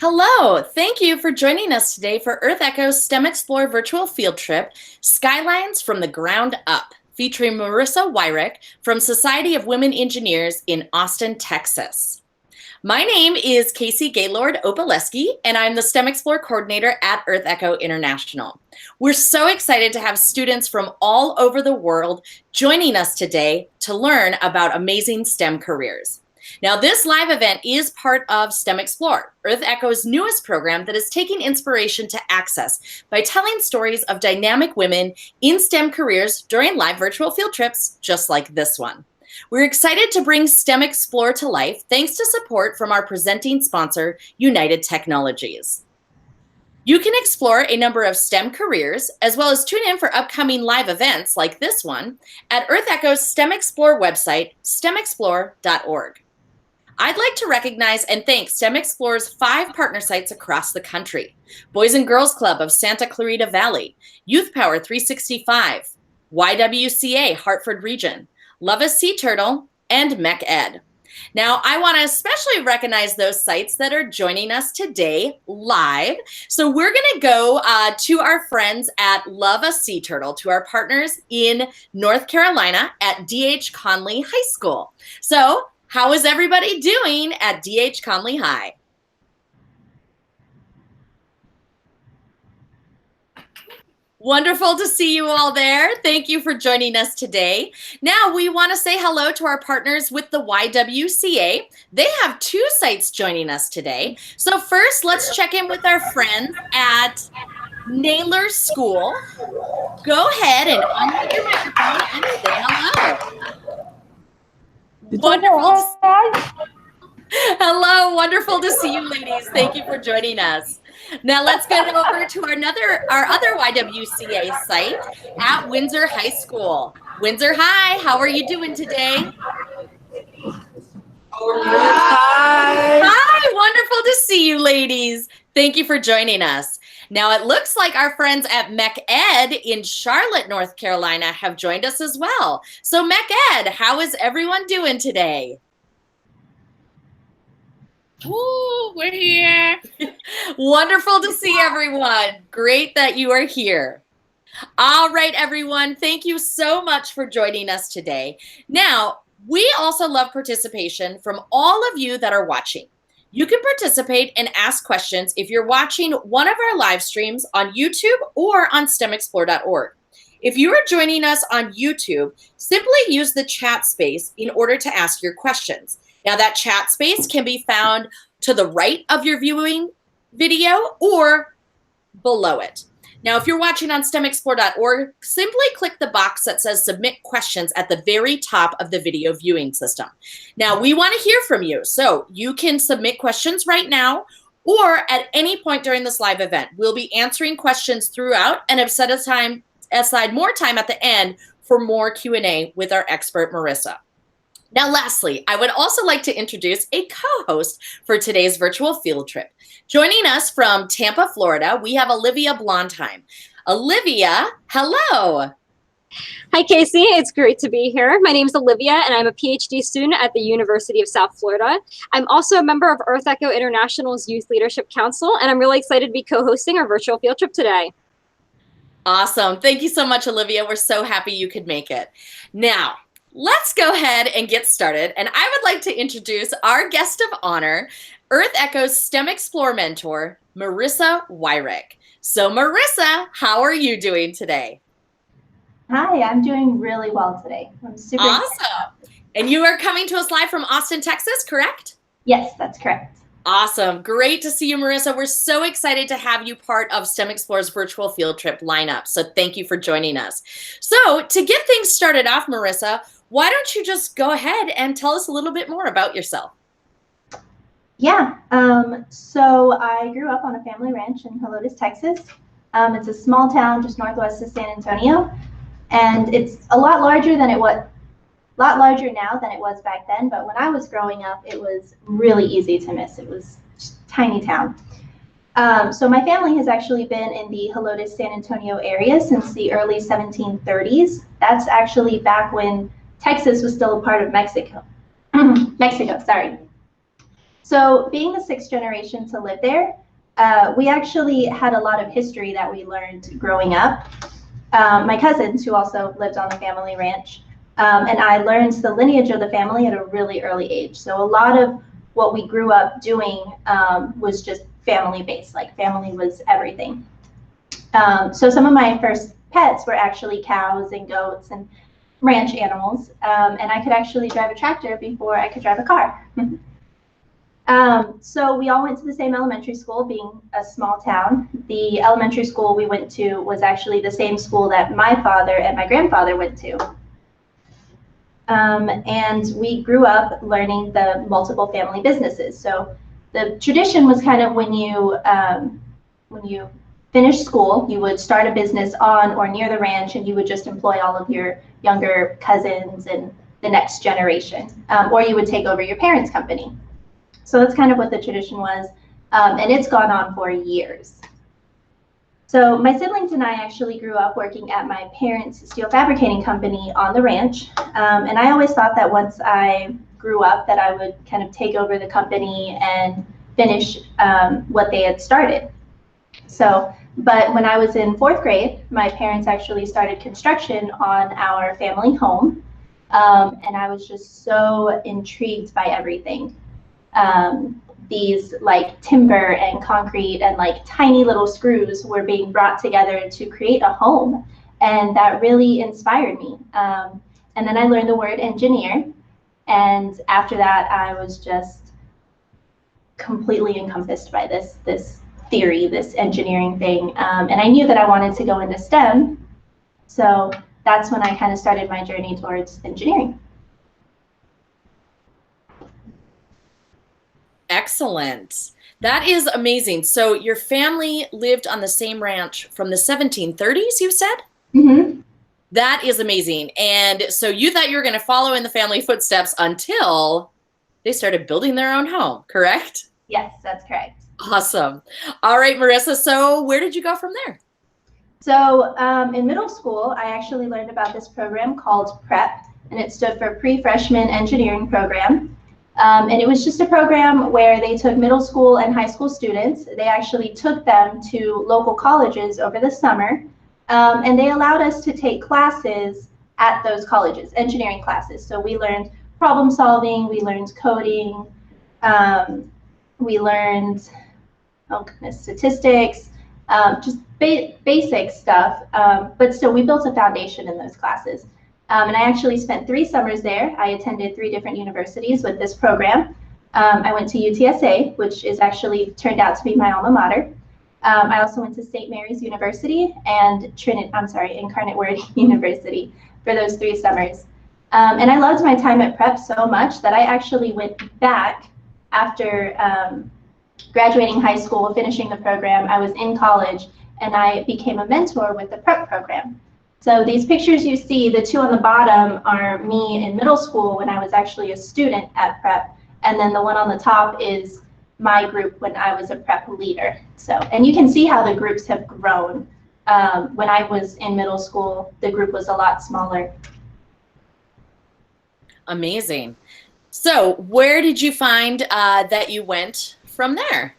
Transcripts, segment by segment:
Hello, thank you for joining us today for EarthEcho's STEMExplore virtual field trip, Skylines from the Ground Up, featuring Marissa Wyrick from Society of Women Engineers in Austin, Texas. My name is Casey Gaylord-Opaleski, and I'm the STEMExplore coordinator at EarthEcho International. We're so excited to have students from all over the world joining us today to learn about amazing STEM careers. Now, this live event is part of STEMExplore, EarthEcho's newest program that is taking inspiration to access by telling stories of dynamic women in STEM careers during live virtual field trips just like this one. We're excited to bring STEMExplore to life thanks to support from our presenting sponsor, United Technologies. You can explore a number of STEM careers, as well as tune in for upcoming live events like this one at EarthEcho's STEMExplore website, STEMExplore.org. I'd like to recognize and thank STEMExplore's 5 partner sites across the country: Boys and Girls Club of Santa Clarita Valley, Youth Power 365, YWCA Hartford Region, Love a Sea Turtle, and Mehcad. Now, I want to especially recognize those sites that are joining us today live. So we're going to go to our friends at Love a Sea Turtle, to our partners in North Carolina at D.H. Conley High School. So how is everybody doing at D.H. Conley High? Wonderful to see you all there. Thank you for joining us today. Now we want to say hello to our partners with the YWCA. They have 2 sites joining us today. So first, let's check in with our friends at Naylor School. Go ahead and unmute your microphone and say hello. Wonderful. Hello, wonderful to see you ladies. Thank you for joining us. Now let's go over to our other YWCA site at Windsor High School. Windsor High, how are you doing today? Hi, wonderful to see you ladies. Thank you for joining us. Now it looks like our friends at Mehcad in Charlotte, North Carolina have joined us as well. So Mehcad, how is everyone doing today? Ooh, we're here. Wonderful to see everyone. Great that you are here. All right, everyone. Thank you so much for joining us today. Now, we also love participation from all of you that are watching. You can participate and ask questions if you're watching one of our live streams on YouTube or on STEMExplore.org. If you are joining us on YouTube, simply use the chat space in order to ask your questions. Now, that chat space can be found to the right of your viewing video or below it. Now, if you're watching on STEMExplore.org, simply click the box that says Submit Questions at the very top of the video viewing system. Now, we want to hear from you, so you can submit questions right now or at any point during this live event. We'll be answering questions throughout and have set aside more time at the end for more Q&A with our expert, Marissa. Now, lastly, I would also like to introduce a co-host for today's virtual field trip. Joining us from Tampa, Florida, we have Olivia Blondheim. Olivia, hello. Hi, Casey. It's great to be here. My name is Olivia, and I'm a PhD student at the University of South Florida. I'm also a member of EarthEcho International's Youth Leadership Council, and I'm really excited to be co-hosting our virtual field trip today. Awesome. Thank you so much, Olivia. We're so happy you could make it. Now, let's go ahead and get started. And I would like to introduce our guest of honor, EarthEcho's STEMExplore mentor, Marissa Wyrick. So Marissa, how are you doing today? Hi, I'm doing really well today. I'm super awesome. excited. And you are coming to us live from Austin, Texas, correct? Yes, that's correct. Awesome. Great to see you, Marissa. We're so excited to have you part of STEMExplore's virtual field trip lineup. So thank you for joining us. So to get things started off, Marissa, why don't you just go ahead and tell us a little bit more about yourself? Yeah, so I grew up on a family ranch in Helotes, Texas. It's a small town just northwest of San Antonio, and it's a lot larger now than it was back then. But when I was growing up, it was really easy to miss. It was just a tiny town. So my family has actually been in the Helotes, San Antonio area since the early 1730s. That's actually back when Texas was still a part of Mexico. Sorry. So being the sixth generation to live there, we actually had a lot of history that we learned growing up. My cousins, who also lived on the family ranch, and I learned the lineage of the family at a really early age. So a lot of what we grew up doing was just family-based, like family was everything. So some of my first pets were actually cows and goats and ranch animals, and I could actually drive a tractor before I could drive a car. So we all went to the same elementary school, being a small town. The elementary school we went to was actually the same school that my father and my grandfather went to. And we grew up learning the multiple family businesses. So the tradition was kind of when you finished school, you would start a business on or near the ranch, and you would just employ all of your younger cousins and the next generation, or you would take over your parents' company. So that's kind of what the tradition was, and it's gone on for years. So my siblings and I actually grew up working at my parents' steel fabricating company on the ranch, and I always thought that once I grew up that I would kind of take over the company and finish what they had started. So, but when I was in 4th grade, my parents actually started construction on our family home, and I was just so intrigued by everything. These like timber and concrete and like tiny little screws were being brought together to create a home, and that really inspired me. And then I learned the word engineer, and after that I was just completely encompassed by this theory, this engineering thing, and I knew that I wanted to go into STEM, so that's when I kind of started my journey towards engineering. Excellent. That is amazing. So your family lived on the same ranch from the 1730s, you said? Mm-hmm. That is amazing. And so you thought you were going to follow in the family footsteps until they started building their own home, correct? Yes, that's correct. Awesome. All right, Marissa, so where did you go from there? So in middle school, I actually learned about this program called PrEP, and it stood for Pre-Freshman Engineering Program. And it was just a program where they took middle school and high school students. They actually took them to local colleges over the summer, and they allowed us to take classes at those colleges, engineering classes. So we learned problem solving, we learned coding, we learned statistics, just basic stuff, but still we built a foundation in those classes. And I actually spent 3 summers there. I attended 3 different universities with this program. I went to UTSA, which is actually turned out to be my alma mater. I also went to St. Mary's University and Incarnate Word University for those 3 summers. And I loved my time at PrEP so much that I actually went back after graduating high school, finishing the program. I was in college, and I became a mentor with the PrEP program. So these pictures you see, the 2 on the bottom are me in middle school when I was actually a student at PrEP, and then the one on the top is my group when I was a PrEP leader. So, and you can see how the groups have grown. When I was in middle school, the group was a lot smaller. Amazing. So where did you find that you went from there?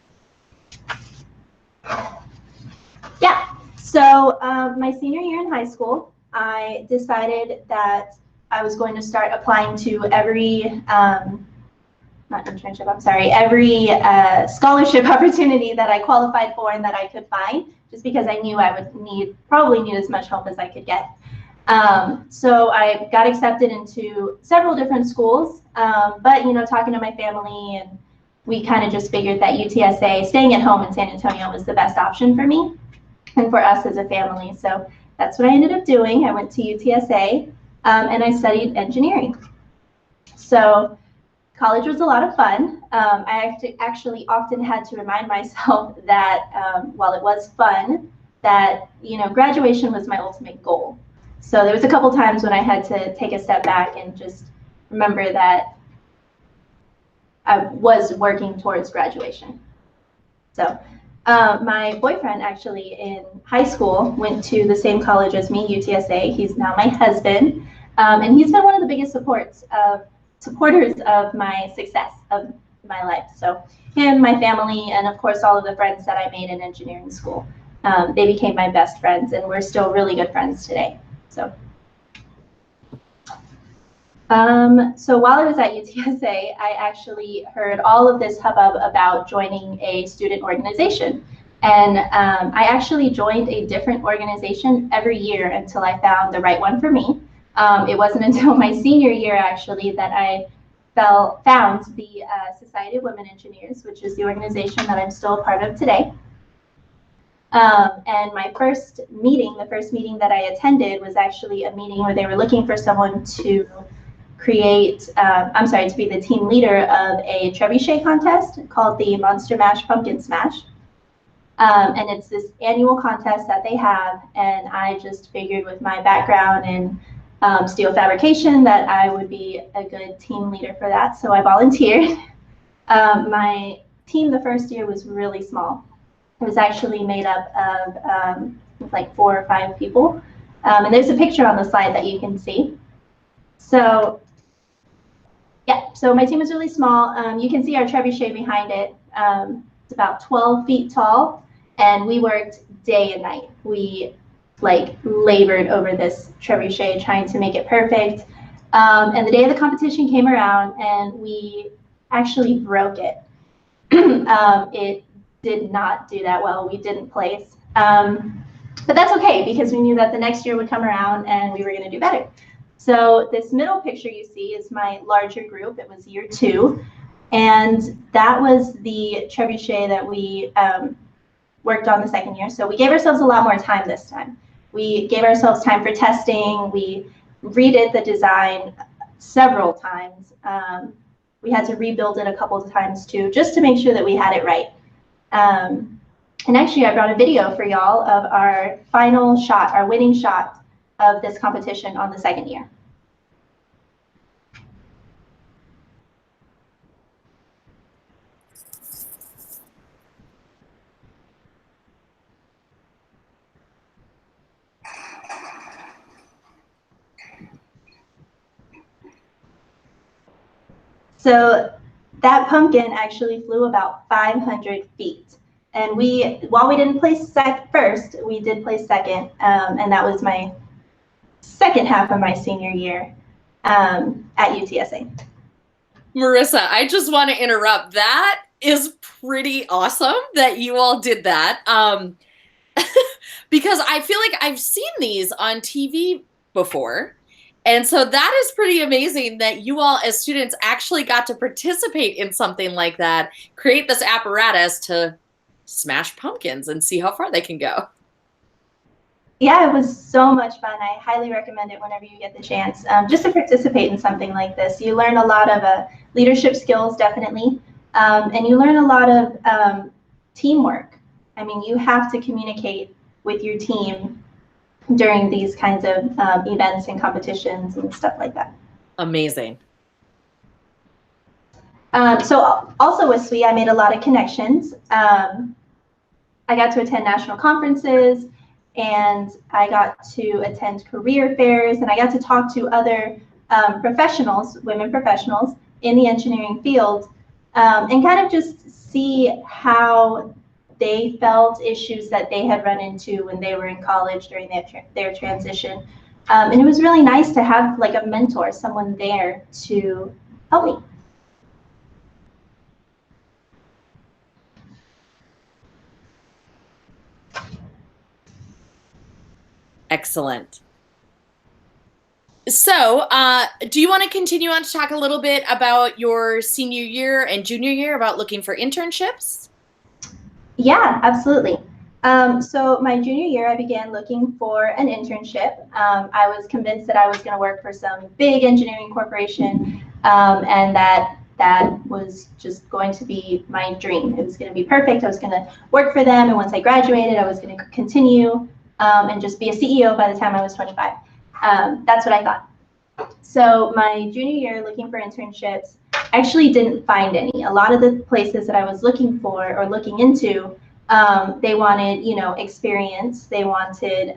Yeah. So my senior year in high school, I decided that I was going to start applying to every, every scholarship opportunity that I qualified for and that I could find, just because I knew I would probably need as much help as I could get. So I got accepted into several different schools, but talking to my family, and we kind of just figured that UTSA, staying at home in San Antonio, was the best option for me and for us as a family. So that's what I ended up doing. I went to UTSA, and I studied engineering. So college was a lot of fun. I actually often had to remind myself that while it was fun, that graduation was my ultimate goal. So there was a couple times when I had to take a step back and just remember that I was working towards graduation. So my boyfriend actually in high school went to the same college as me, UTSA. He's now my husband, and he's been one of the biggest supporters of my success, of my life. So him, my family, and of course all of the friends that I made in engineering school. They became my best friends, and we're still really good friends today. So while I was at UTSA, I actually heard all of this hubbub about joining a student organization. And I actually joined a different organization every year until I found the right one for me. It wasn't until my senior year, actually, that I found the Society of Women Engineers, which is the organization that I'm still a part of today. And my first meeting, the first meeting that I attended, was actually a meeting where they were looking for someone to create, to be the team leader of a trebuchet contest called the Monster Mash Pumpkin Smash. And it's this annual contest that they have, and I just figured with my background in steel fabrication that I would be a good team leader for that, so I volunteered. My team the first year was really small. It was actually made up of like 4 or 5 people, and there's a picture on the slide that you can see. So yeah, so my team was really small. You can see our trebuchet behind it. It's about 12 feet tall, and we worked day and night. We like labored over this trebuchet trying to make it perfect. And the day of the competition came around, and we actually broke it. It did not do that well. We didn't place. But that's okay, because we knew that the next year would come around and we were going to do better. So this middle picture you see is my larger group. It was year 2. And that was the trebuchet that we worked on the second year. So we gave ourselves a lot more time this time. We gave ourselves time for testing. We redid the design several times. We had to rebuild it a couple of times too, just to make sure that we had it right. And actually, I brought a video for y'all of our final shot, our winning shot of this competition on the second year. So that pumpkin actually flew about 500 feet. And while we didn't place first, we did place second. And that was my second half of my senior year at UTSA. Marissa, I just want to interrupt. That is pretty awesome that you all did that. Because I feel like I've seen these on TV before. And so that is pretty amazing that you all as students actually got to participate in something like that, create this apparatus to smash pumpkins and see how far they can go. Yeah, it was so much fun. I highly recommend it whenever you get the chance. Just to participate in something like this. You learn a lot of leadership skills, definitely. And you learn a lot of teamwork. I mean, you have to communicate with your team during these kinds of events and competitions and stuff like that. Amazing. So also with SWE, I made a lot of connections. I got to attend national conferences, and I got to attend career fairs, and I got to talk to other professionals, women professionals in the engineering field, and kind of just see how they felt, issues that they had run into when they were in college during their transition. And it was really nice to have like a mentor, someone there to help me. Excellent. So, do you want to continue on to talk a little bit about your senior year and junior year about looking for internships? Yeah, absolutely. So my junior year, I began looking for an internship. I was convinced that I was going to work for some big engineering corporation, and that was just going to be my dream. It was going to be perfect. I was going to work for them, and once I graduated, I was going to continue and just be a CEO by the time I was 25. That's what I thought. So my junior year, looking for internships, I actually didn't find any. A lot of the places that I was looking for or looking into, they wanted, experience. They wanted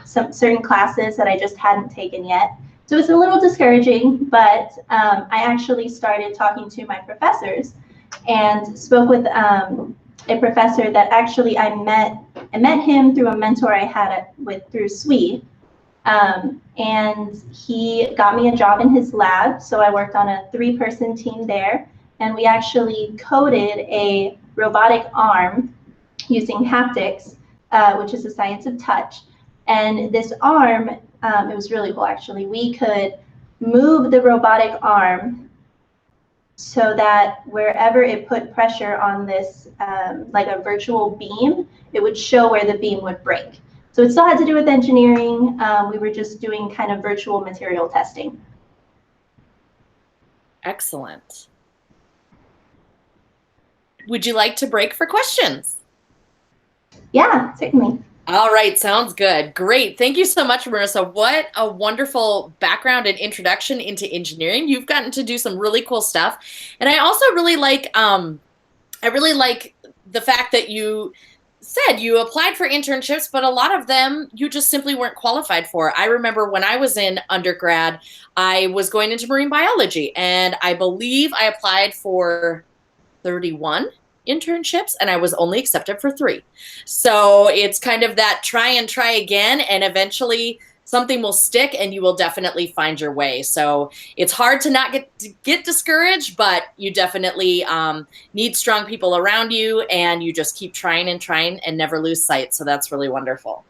some certain classes that I just hadn't taken yet. So it was a little discouraging, but I actually started talking to my professors and spoke with a professor that actually I met him through a mentor I had through SWE. And he got me a job in his lab, so I worked on a 3-person team there, and we actually coded a robotic arm using haptics, which is the science of touch. And this arm, it was really cool actually. We could move the robotic arm so that wherever it put pressure on this, like a virtual beam, it would show where the beam would break. So it still had to do with engineering. We were just doing kind of virtual material testing. Excellent. Would you like to break for questions? Yeah, certainly. All right, sounds good. Great. Thank you so much, Marissa. What a wonderful background and introduction into engineering. You've gotten to do some really cool stuff. And I also really like the fact that you said you applied for internships, but a lot of them you just simply weren't qualified for. I remember when I was in undergrad, I was going into marine biology, and I believe I applied for 31 internships, and I was only accepted for 3. So it's kind of that try and try again, and eventually something will stick and you will definitely find your way. So it's hard to not get discouraged, but you definitely need strong people around you, and you just keep trying and never lose sight. So that's really wonderful.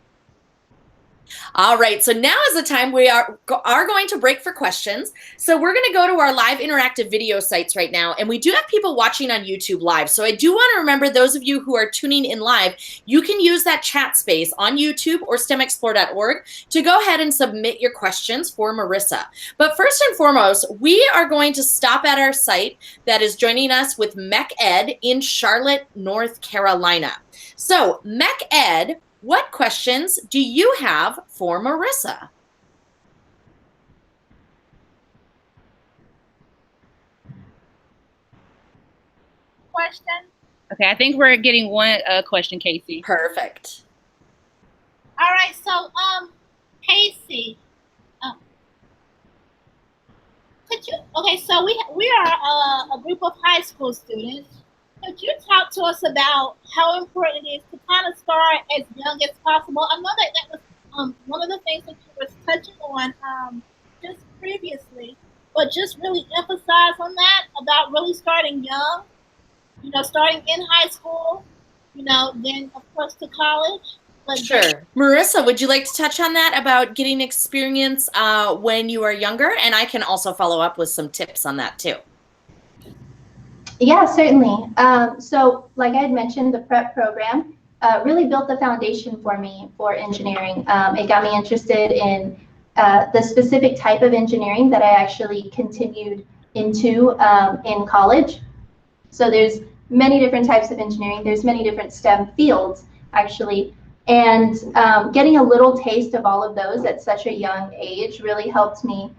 All right, so now is the time we are going to break for questions. So we're going to go to our live interactive video sites right now, and we do have people watching on YouTube live. So I do want to remember those of you who are tuning in live, you can use that chat space on YouTube or STEMExplore.org to go ahead and submit your questions for Marissa. But first and foremost, we are going to stop at our site that is joining us with Mehcad in Charlotte, North Carolina. So Mehcad, what questions do you have for Marissa? Question? Okay, I think we're getting one question, Casey. Perfect. All right, so Casey, could you? Okay, so we are a group of high school students. Could you talk to us about how important it is to kind of start as young as possible? I know that was one of the things that you were touching on just previously, but just really emphasize on that about really starting young, you know, starting in high school, you know, then of course to college. But sure. Marissa, would you like to touch on that about getting experience when you are younger? And I can also follow up with some tips on that too. Yeah, certainly. So like I had mentioned, the prep program really built the foundation for me for engineering. It got me interested in the specific type of engineering that I actually continued into in college. So there's many different types of engineering. There's many different STEM fields, actually. And getting a little taste of all of those at such a young age really helped me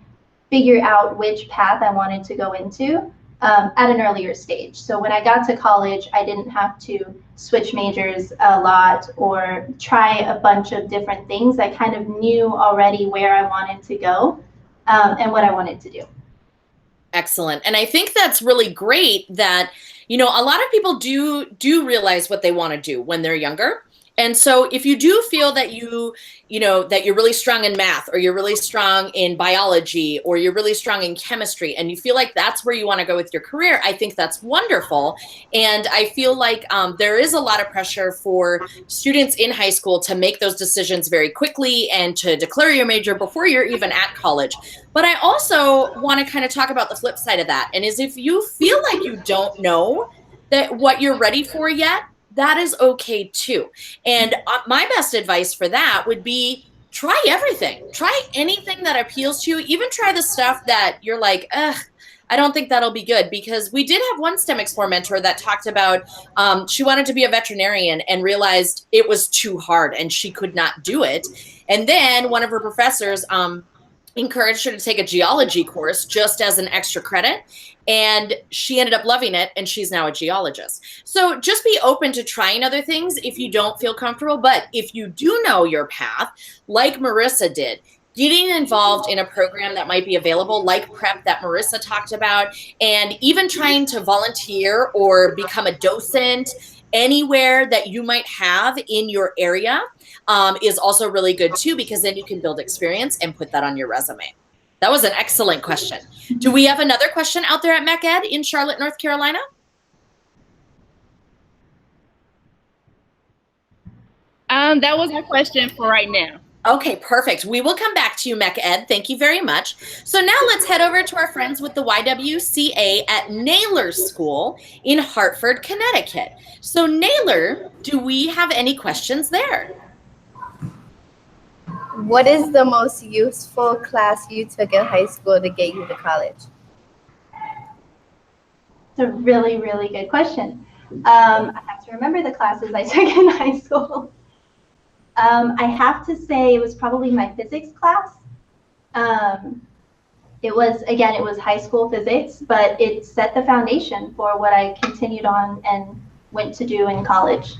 figure out which path I wanted to go into at an earlier stage. So when I got to college, I didn't have to switch majors a lot or try a bunch of different things. I kind of knew already where I wanted to go and what I wanted to do. Excellent. And I think that's really great that, you know, a lot of people do realize what they want to do when they're younger. And so if you do feel that that you're really strong in math, or you're really strong in biology, or you're really strong in chemistry, and you feel like that's where you want to go with your career, I think that's wonderful. And I feel like there is a lot of pressure for students in high school to make those decisions very quickly and to declare your major before you're even at college. But I also want to kind of talk about the flip side of that. And is if you feel like you don't know that what you're ready for yet, that is okay too. And my best advice for that would be try everything. Try anything that appeals to you. Even try the stuff that you're like, ugh, I don't think that'll be good. Because we did have one STEMExplore mentor that talked about she wanted to be a veterinarian and realized it was too hard and she could not do it. And then one of her professors encouraged her to take a geology course just as an extra credit, and she ended up loving it, and she's now a geologist. So just be open to trying other things if you don't feel comfortable, but if you do know your path, like Marissa did, getting involved in a program that might be available, like prep that Marissa talked about, and even trying to volunteer or become a docent anywhere that you might have in your area is also really good too, because then you can build experience and put that on your resume. That was an excellent question. Do we have another question out there at Mehcad in Charlotte, North Carolina? That was our question for right now. Okay, perfect. We will come back to you, Mehcad. Thank you very much. So now let's head over to our friends with the YWCA at Naylor School in Hartford, Connecticut. So Naylor, do we have any questions there? What is the most useful class you took in high school to get you to college? It's a really, really good question. I have to remember the classes I took in high school. I have to say it was probably my physics class. It was high school physics, but it set the foundation for what I continued on and went to do in college.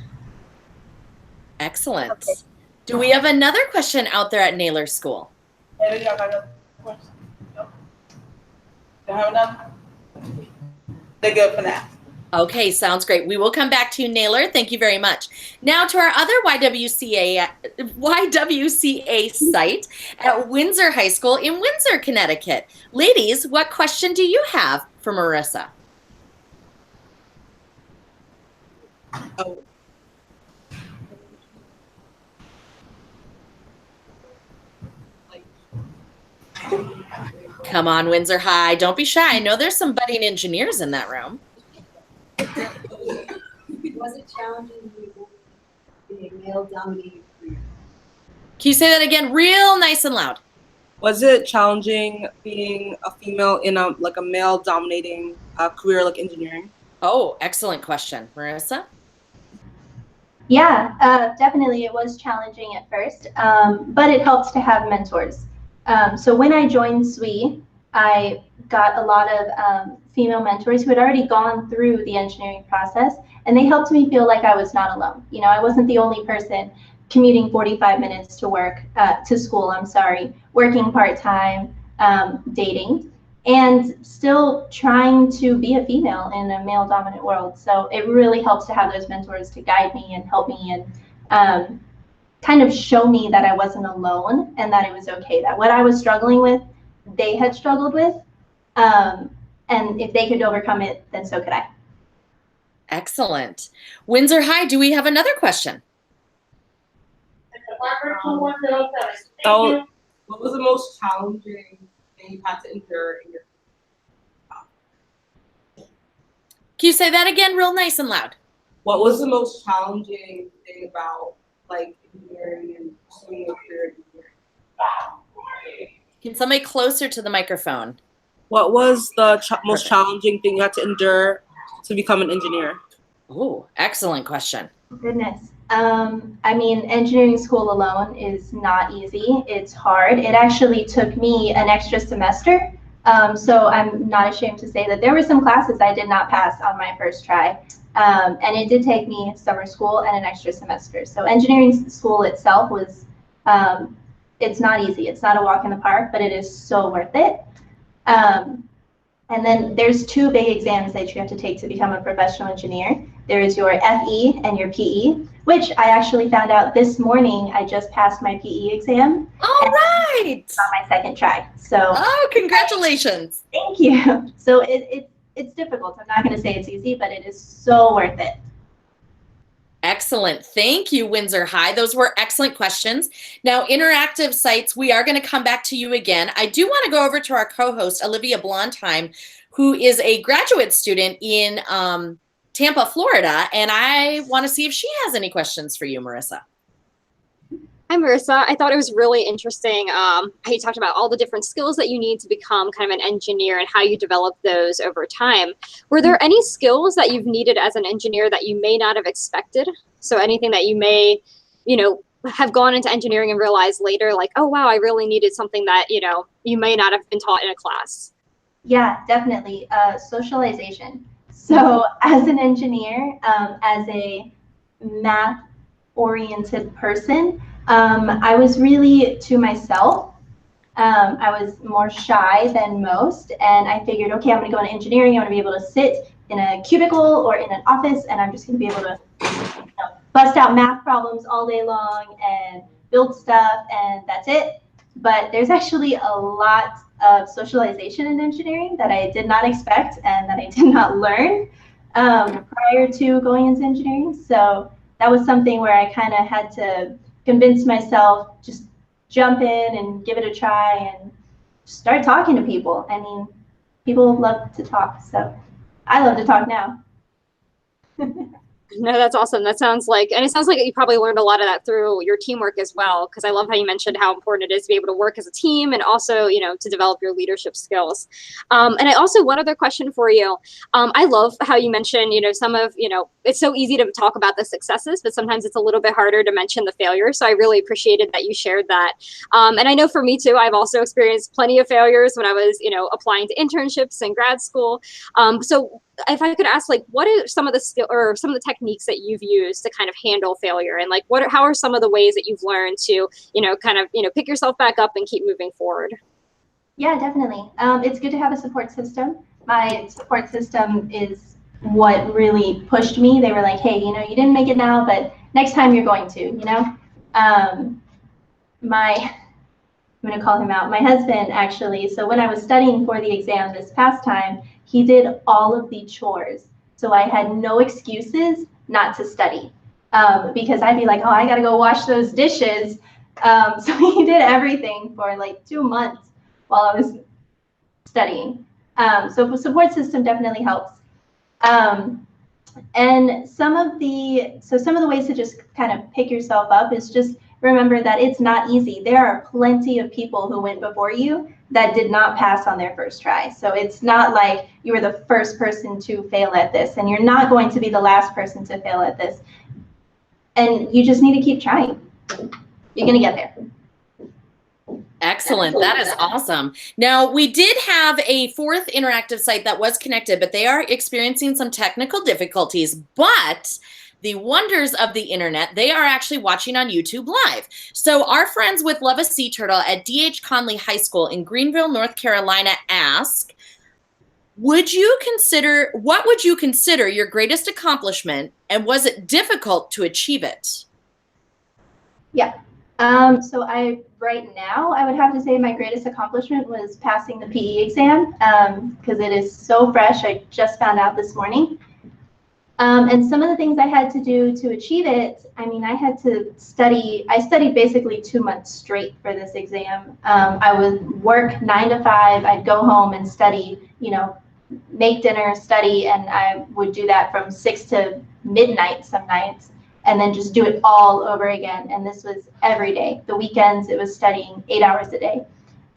Excellent. Okay. Do we have another question out there at Naylor School? They're good for now. Okay, sounds great. We will come back to you, Naylor. Thank you very much. Now to our other YWCA site at Windsor High School in Windsor, Connecticut. Ladies, what question do you have for Marissa? Oh. Come on, Windsor High. Don't be shy. I know there's some budding engineers in that room. Was it challenging being a male-dominated career? Can you say that again real nice and loud? Was it challenging being a female in a male-dominating career like engineering? Oh, excellent question. Marissa? Yeah, definitely it was challenging at first, but it helps to have mentors. So when I joined SWE, I got a lot of female mentors who had already gone through the engineering process, and they helped me feel like I was not alone. You know, I wasn't the only person commuting 45 minutes to school, working part-time, dating, and still trying to be a female in a male-dominant world. So it really helps to have those mentors to guide me and help me and kind of show me that I wasn't alone and that it was okay, that what I was struggling with, they had struggled with, and if they could overcome it, then so could I. Excellent. Windsor High, do we have another question? So, what was the most challenging thing you had to endure in your Can you say that again real nice and loud? What was the most challenging thing about engineering and pursuing a career in engineering? Can somebody closer to the microphone? What was the most challenging thing you had to endure to become an engineer? Oh, excellent question. Goodness. Engineering school alone is not easy. It's hard. It actually took me an extra semester. So I'm not ashamed to say that there were some classes I did not pass on my first try. And it did take me summer school and an extra semester. So engineering school itself was, it's not easy. It's not a walk in the park, but it is so worth it. And then there's two big exams that you have to take to become a professional engineer. There is your FE and your PE, which I actually found out this morning. I just passed my PE exam. All right. On my second try. So. Oh, congratulations. Thank you. So it's difficult. I'm not going to say it's easy, but it is so worth it. Excellent. Thank you, Windsor High. Those were excellent questions. Now, interactive sites, we are going to come back to you again. I do want to go over to our co-host, Olivia Blondheim, who is a graduate student in Tampa, Florida, and I want to see if she has any questions for you, Marissa. Hi, Marissa. I thought it was really interesting how you talked about all the different skills that you need to become kind of an engineer and how you develop those over time. Were there any skills that you've needed as an engineer that you may not have expected? So anything that you may, have gone into engineering and realized later, like, oh, wow, I really needed something that, you may not have been taught in a class? Yeah, definitely. Socialization. So as an engineer, as a math-oriented person, I was really to myself. I was more shy than most, and I figured, okay, I'm going to go into engineering. I'm going to be able to sit in a cubicle or in an office, and I'm just going to be able to bust out math problems all day long and build stuff, and that's it. But there's actually a lot of socialization in engineering that I did not expect and that I did not learn prior to going into engineering. So that was something where I kind of had to convince myself, just jump in and give it a try and start talking to people. I mean, people love to talk, so I love to talk now. No, that's awesome. That sounds like, and it sounds like you probably learned a lot of that through your teamwork as well, because I love how you mentioned how important it is to be able to work as a team and also, you know, to develop your leadership skills. And I also, one other question for you. I love how you mentioned, you know, some of, you know, it's so easy to talk about the successes, but sometimes it's a little bit harder to mention the failures. So I really appreciated that you shared that. And I know for me too, I've also experienced plenty of failures when I was, you know, applying to internships in grad school. So if I could ask, like, what are some of the skill or some of the techniques that you've used to kind of handle failure, and like, how are some of the ways that you've learned to, you know, kind of, you know, pick yourself back up and keep moving forward? Yeah, definitely. It's good to have a support system. My support system is what really pushed me. They were like, hey, you know, you didn't make it now, but next time you're going to, you know. I'm going to call him out. My husband, actually, so when I was studying for the exam this past time, he did all of the chores. So I had no excuses not to study because I'd be like, oh, I got to go wash those dishes. So he did everything for like 2 months while I was studying. So support system definitely helps. And some of the ways to just kind of pick yourself up is just remember that it's not easy. There are plenty of people who went before you that did not pass on their first try. So it's not like you were the first person to fail at this, and you're not going to be the last person to fail at this. And you just need to keep trying. You're going to get there. Excellent. That is awesome. Now, we did have a fourth interactive site that was connected, but they are experiencing some technical difficulties. But the wonders of the internet, they are actually watching on YouTube Live. So our friends with Love a Sea Turtle at D.H. Conley High School in Greenville, North Carolina ask, what would you consider your greatest accomplishment, and was it difficult to achieve it? Yeah. So right now, I would have to say my greatest accomplishment was passing the PE exam because it is so fresh. I just found out this morning. And some of the things I had to do to achieve it, I mean, I had to study. I studied basically 2 months straight for this exam. I would work 9 to 5. I'd go home and study, you know, make dinner, study, and I would do that from 6 to midnight some nights, and then just do it all over again. And this was every day. The weekends, it was studying 8 hours a day.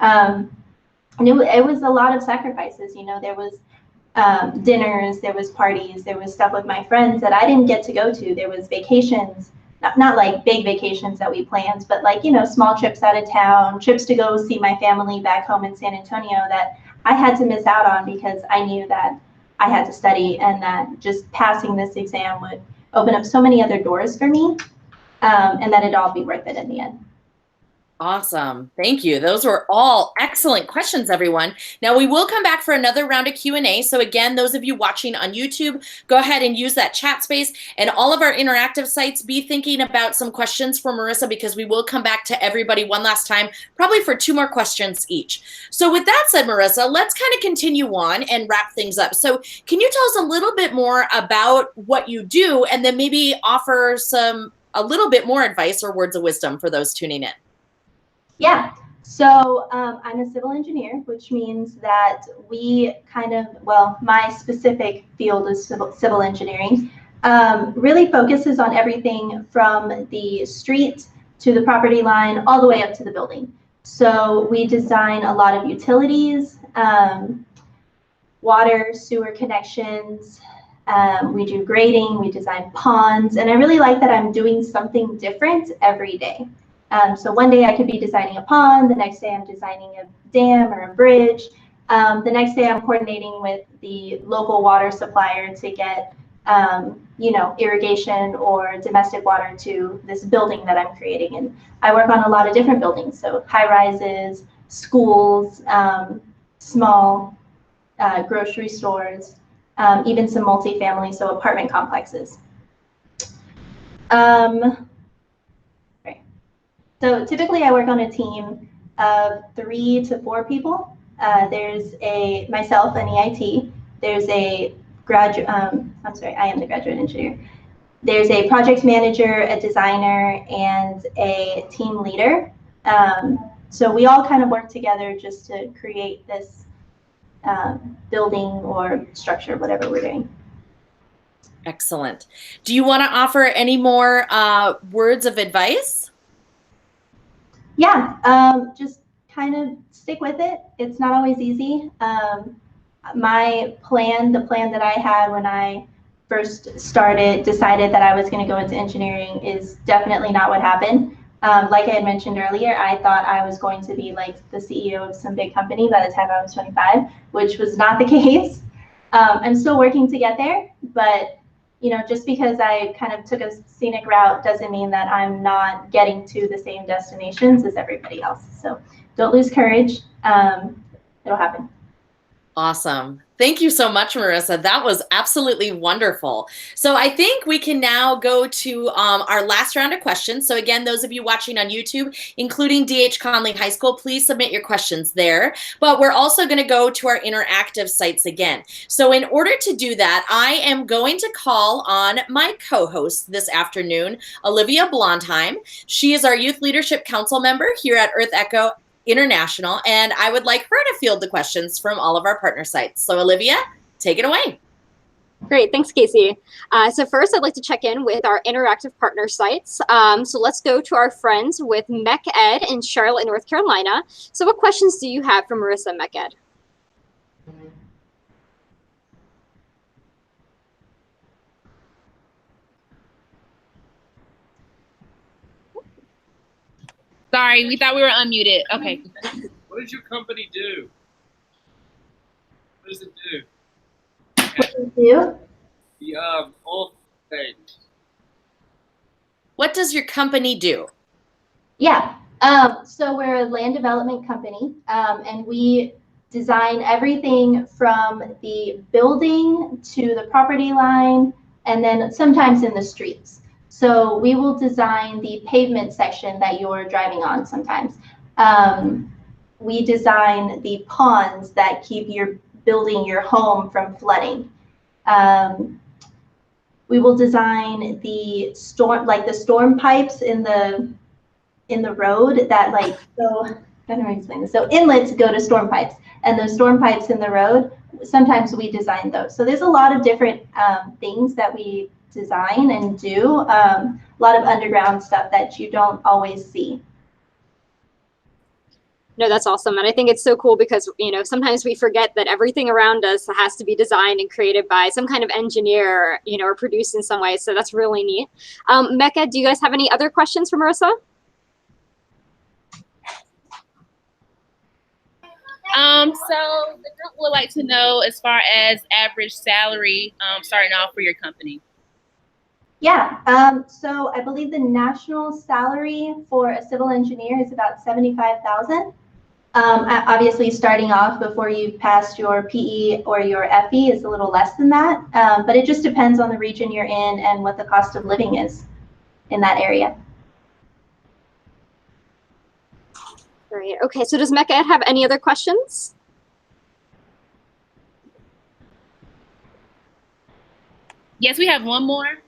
And it was a lot of sacrifices. You know, there was dinners, there was parties, there was stuff with my friends that I didn't get to go to. There was vacations, not like big vacations that we planned, but like, you know, small trips out of town, trips to go see my family back home in San Antonio that I had to miss out on because I knew that I had to study, and that just passing this exam would open up so many other doors for me, and that it'd all be worth it in the end. Awesome. Thank you. Those were all excellent questions, everyone. Now, we will come back for another round of Q&A. So again, those of you watching on YouTube, go ahead and use that chat space. And all of our interactive sites, be thinking about some questions for Marissa, because we will come back to everybody one last time, probably for 2 more questions each. So with that said, Marissa, let's kind of continue on and wrap things up. So can you tell us a little bit more about what you do, and then maybe offer a little bit more advice or words of wisdom for those tuning in? Yeah, so I'm a civil engineer, which means that we my specific field is civil engineering, really focuses on everything from the street to the property line, all the way up to the building. So we design a lot of utilities, water, sewer connections, we do grading, we design ponds, and I really like that I'm doing something different every day. So one day I could be designing a pond, the next day I'm designing a dam or a bridge, the next day I'm coordinating with the local water supplier to get irrigation or domestic water to this building that I'm creating. And I work on a lot of different buildings, so high rises, schools, small grocery stores, even some multifamily, so apartment complexes. Right. So typically I work on a team of 3 to 4 people. There's myself, an E.I.T. There's a graduate, I'm sorry, I am the graduate engineer. There's a project manager, a designer, and a team leader. So we all kind of work together just to create this building or structure, whatever we're doing. Excellent. Do you want to offer any more words of advice? Yeah, just kind of stick with it. It's not always easy. My plan, the plan that I had when I first decided that I was going to go into engineering is definitely not what happened. Like I had mentioned earlier, I thought I was going to be like the CEO of some big company by the time I was 25, which was not the case. I'm still working to get there, but you know, just because I kind of took a scenic route doesn't mean that I'm not getting to the same destinations as everybody else. So don't lose courage. It'll happen. Awesome. Thank you so much, Marissa. That was absolutely wonderful. So I think we can now go to our last round of questions. So again, those of you watching on YouTube, including D.H. Conley High School, please submit your questions there. But we're also going to go to our interactive sites again. So in order to do that, I am going to call on my co-host this afternoon, Olivia Blondheim. She is our Youth Leadership Council member here at EarthEcho International, and I would like her to field the questions from all of our partner sites. So Olivia, take it away. Great, thanks, Casey. So first, I'd like to check in with our interactive partner sites. So let's go to our friends with Mehcad in Charlotte, North Carolina. So what questions do you have for Marissa and Mehcad? Sorry, we thought we were unmuted. Okay. What does your company do? What does it do? What do you do? The old thing. What does your company do? Yeah, so we're a land development company, and we design everything from the building to the property line, and then sometimes in the streets. So we will design the pavement section that you're driving on sometimes. We design the ponds that keep your building, your home from flooding. We will design the storm pipes in the road that so I don't know how to explain this. So inlets go to storm pipes, and those storm pipes in the road, sometimes we design those. So there's a lot of different things that we design and do, a lot of underground stuff that you don't always see. No, that's awesome. And I think it's so cool because, you know, sometimes we forget that everything around us has to be designed and created by some kind of engineer, you know, or produced in some way. So that's really neat. Mehcad, do you guys have any other questions for Marissa? So the group would like to know as far as average salary starting off for your company. Yeah, so I believe the national salary for a civil engineer is about $75,000. Obviously, starting off before you've passed your PE or your FE is a little less than that, but it just depends on the region you're in and what the cost of living is in that area. Great. Okay, so does Mehcad have any other questions? Yes, we have one more.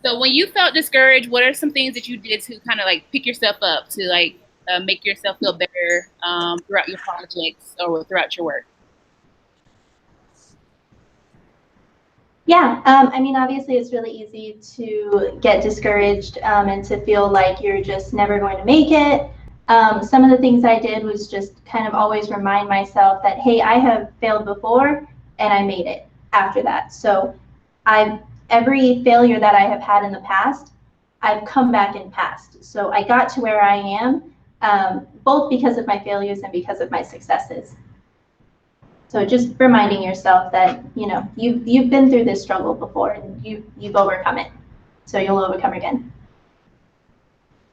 So when you felt discouraged, what are some things that you did to kind of like pick yourself up, to like make yourself feel better throughout your projects or throughout your work? Yeah, I mean, obviously it's really easy to get discouraged and to feel like you're just never going to make it. Some of the things I did was just kind of always remind myself that, hey, I have failed before and I made it after that. So every failure that I have had in the past, I've come back and passed. So I got to where I am, both because of my failures and because of my successes. So just reminding yourself that, you know, you've been through this struggle before and you've overcome it. So you'll overcome again.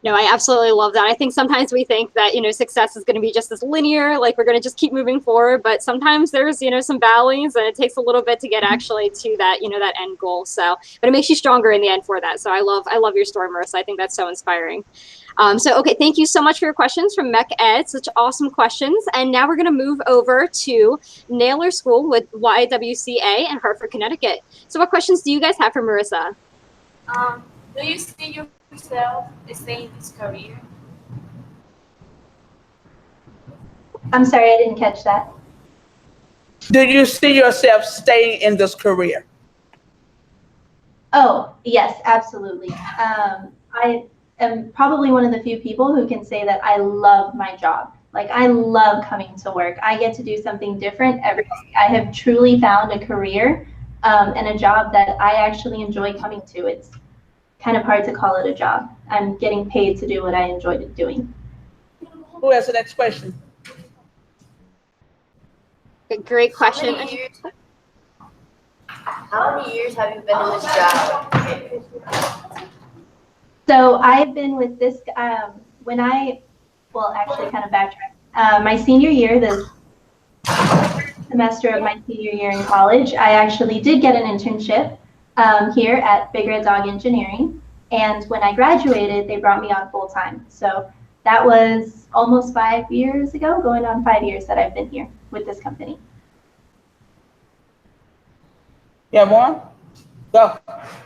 No, I absolutely love that. I think sometimes we think that, success is going to be just this linear, like we're going to just keep moving forward, but sometimes there's, some valleys and it takes a little bit to get actually to that, that end goal. So, but it makes you stronger in the end for that. So I love your story, Marissa. I think that's so inspiring. Okay, thank you so much for your questions from Mehcad. Such awesome questions. And now we're going to move over to Naylor School with YWCA in Hartford, Connecticut. So what questions do you guys have for Marissa? Do you see yourself staying in this career? I'm sorry, I didn't catch that. Do you see yourself staying in this career? Oh, yes, absolutely. I am probably one of the few people who can say that I love my job. Like, I love coming to work. I get to do something different every day. I have truly found a career and a job that I actually enjoy coming to. It's kind of hard to call it a job. I'm getting paid to do what I enjoy doing. Who has the next question? Great question. How many years have you been in this job? So I've been with this, actually kind of backtrack. My senior year, the semester of my senior year in college, I actually did get an internship here at Big Red Dog Engineering. And when I graduated, they brought me on full time. So that was almost 5 years ago, going on 5 years that I've been here with this company. Yeah, more? Go.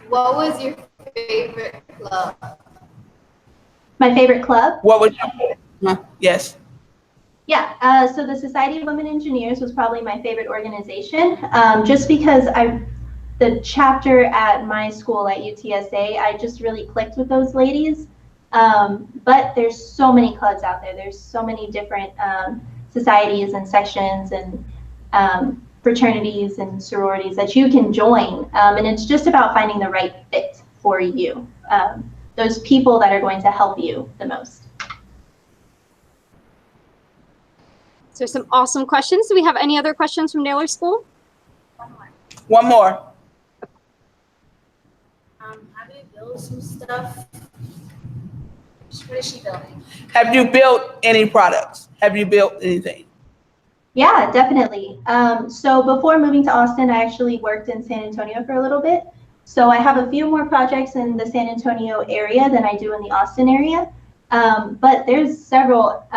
What was your favorite club? My favorite club? What was your, yes. Yeah, so the Society of Women Engineers was probably my favorite organization, just because the chapter at my school at UTSA, I just really clicked with those ladies. But there's so many clubs out there. There's so many different societies and sections and fraternities and sororities that you can join. And it's just about finding the right fit for you. Those people that are going to help you the most. So some awesome questions. Do we have any other questions from Naylor School? One more. Have you built some stuff? What is she building? Have you built any products? Have you built anything? Yeah, definitely. So before moving to Austin, I actually worked in San Antonio for a little bit. So I have a few more projects in the San Antonio area than I do in the Austin area. But there's several,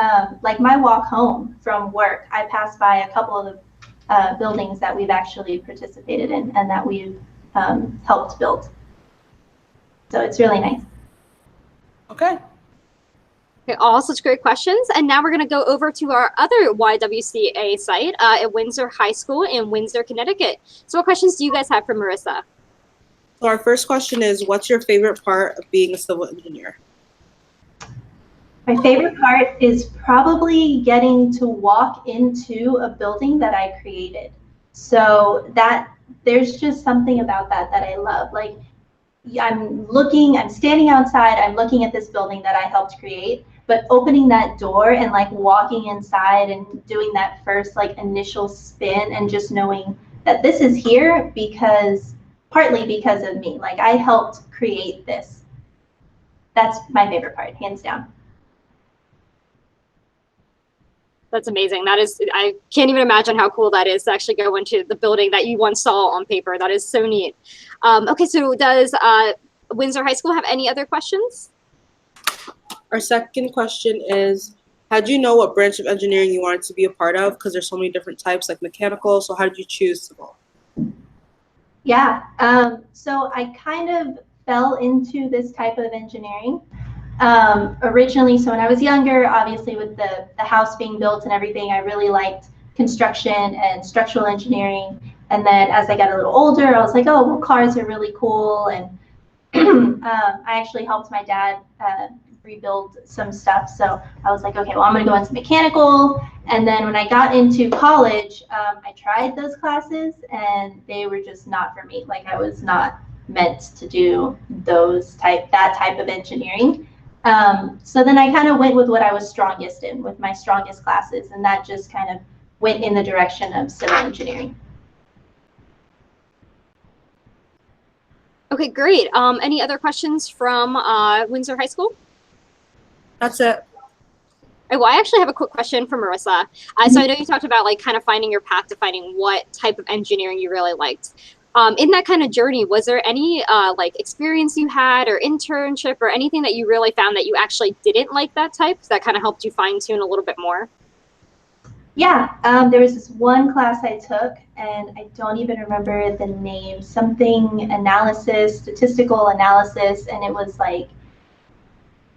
like my walk home from work, I passed by a couple of the buildings that we've actually participated in and that we've helped build. So it's really nice. Okay. Okay, all such great questions. And now we're going to go over to our other YWCA site at Windsor High School in Windsor, Connecticut. So what questions do you guys have for Marissa? So our first question is, what's your favorite part of being a civil engineer? My favorite part is probably getting to walk into a building that I created. So there's just something about that I love. Like, I'm standing outside, I'm looking at this building that I helped create, but opening that door and like walking inside and doing that first like initial spin and just knowing that this is here partly because of me. Like, I helped create this. That's my favorite part, hands down. That's amazing. That is, I can't even imagine how cool that is to actually go into the building that you once saw on paper. That is so neat. Okay, so does Windsor High School have any other questions? Our second question is, how do you know what branch of engineering you wanted to be a part of? Because there's so many different types, like mechanical. So how did you choose civil? Yeah, so I kind of fell into this type of engineering. Originally, so when I was younger, obviously with the house being built and everything, I really liked construction and structural engineering. And then as I got a little older, I was like, oh, well, cars are really cool. And I actually helped my dad rebuild some stuff. So I was like, okay, well, I'm going to go into mechanical. And then when I got into college, I tried those classes and they were just not for me. Like, I was not meant to do that type of engineering. So then I kind of went with what I was strongest in, with my strongest classes, and that just kind of went in the direction of civil engineering. Okay, great. Any other questions from Windsor High School? That's it. Well, I actually have a quick question for Marissa. So I know you talked about like kind of finding your path to finding what type of engineering you really liked. In that kind of journey, was there any like experience you had or internship or anything that you really found that you actually didn't like that type that kind of helped you fine tune a little bit more? Yeah, there was this one class I took, and I don't even remember the name, something analysis, statistical analysis, and it was like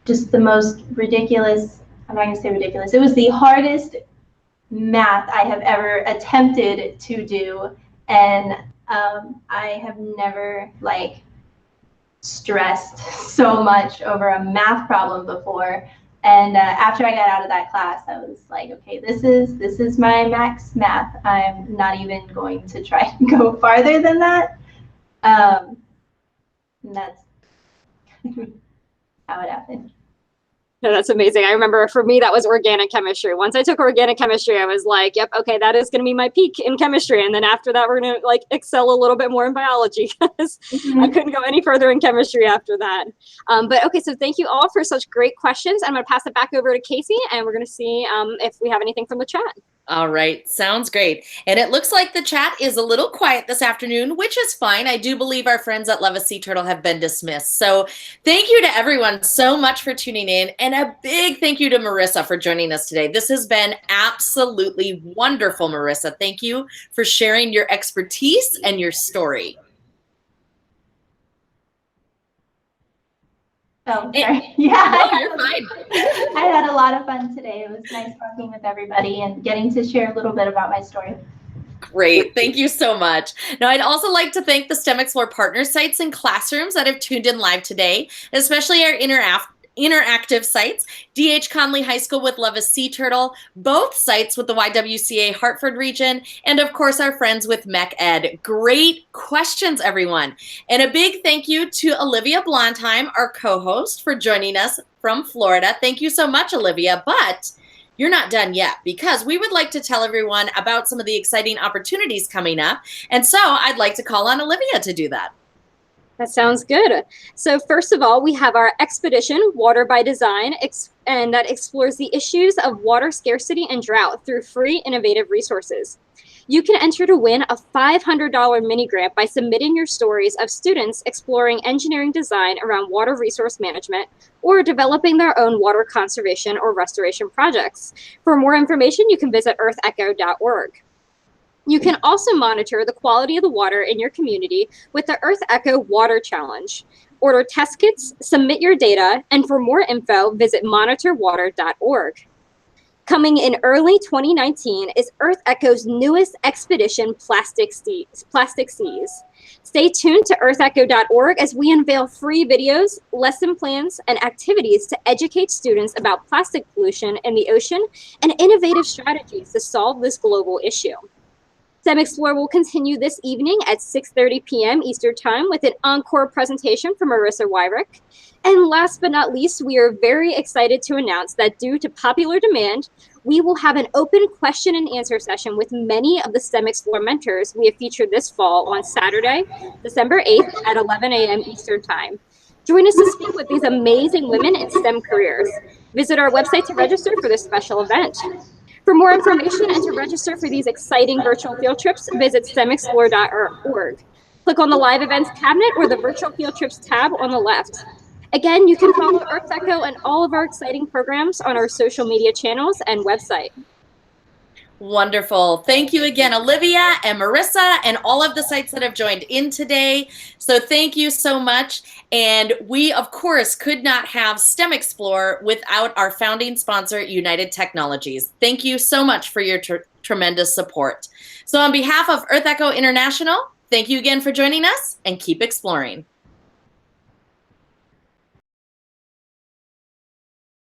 just the most ridiculous, I'm not going to say ridiculous, it was the hardest math I have ever attempted to do, and I have never like stressed so much over a math problem before. And after I got out of that class, I was like, okay, this is my max math. I'm not even going to try to go farther than that. And that's how it happened. No, that's amazing. I remember for me, that was organic chemistry. Once I took organic chemistry, I was like, yep, okay, that is going to be my peak in chemistry. And then after that, we're going to like excel a little bit more in biology because I couldn't go any further in chemistry after that. But okay, so thank you all for such great questions. I'm going to pass it back over to Casey and we're going to see if we have anything from the chat. All right, sounds great. And it looks like the chat is a little quiet this afternoon, which is fine. I do believe our friends at Love a Sea Turtle have been dismissed. So thank you to everyone so much for tuning in. And a big thank you to Marissa for joining us today. This has been absolutely wonderful, Marissa. Thank you for sharing your expertise and your story. Oh, sorry. Yeah. No, you're fine. I had a lot of fun today. It was nice talking with everybody and getting to share a little bit about my story. Great. Thank you so much. Now, I'd also like to thank the STEMExplore partner sites and classrooms that have tuned in live today, especially our interactive sites, D.H. Conley High School with Love a Sea Turtle, both sites with the YWCA Hartford region, and of course our friends with Mehcad. Great questions, everyone. And a big thank you to Olivia Blondheim, our co-host, for joining us from Florida. Thank you so much, Olivia. But you're not done yet, because we would like to tell everyone about some of the exciting opportunities coming up. And so I'd like to call on Olivia to do that. That sounds good. So first of all, we have our expedition, Water by Design, and that explores the issues of water scarcity and drought through free, innovative resources. You can enter to win a $500 mini grant by submitting your stories of students exploring engineering design around water resource management or developing their own water conservation or restoration projects. For more information, you can visit earthecho.org. You can also monitor the quality of the water in your community with the EarthEcho Water Challenge. Order test kits, submit your data, and for more info, visit monitorwater.org. Coming in early 2019 is EarthEcho's newest expedition, Plastic Seas. Stay tuned to earthecho.org as we unveil free videos, lesson plans, and activities to educate students about plastic pollution in the ocean and innovative strategies to solve this global issue. STEMExplore will continue this evening at 6:30 p.m. Eastern Time with an encore presentation from Marissa Wyrick. And last but not least, we are very excited to announce that due to popular demand, we will have an open question and answer session with many of the STEMExplore mentors we have featured this fall on Saturday, December 8th at 11 a.m. Eastern Time. Join us to speak with these amazing women in STEM careers. Visit our website to register for this special event. For more information and to register for these exciting virtual field trips, visit STEMExplore.org. Click on the Live Events cabinet or the Virtual Field Trips tab on the left. Again, you can follow EarthEcho and all of our exciting programs on our social media channels and website. Wonderful. Thank you again, Olivia and Marissa and all of the sites that have joined in today. So thank you so much. And we, of course, could not have STEMExplore without our founding sponsor, United Technologies. Thank you so much for your tremendous support. So on behalf of EarthEcho International, thank you again for joining us and keep exploring.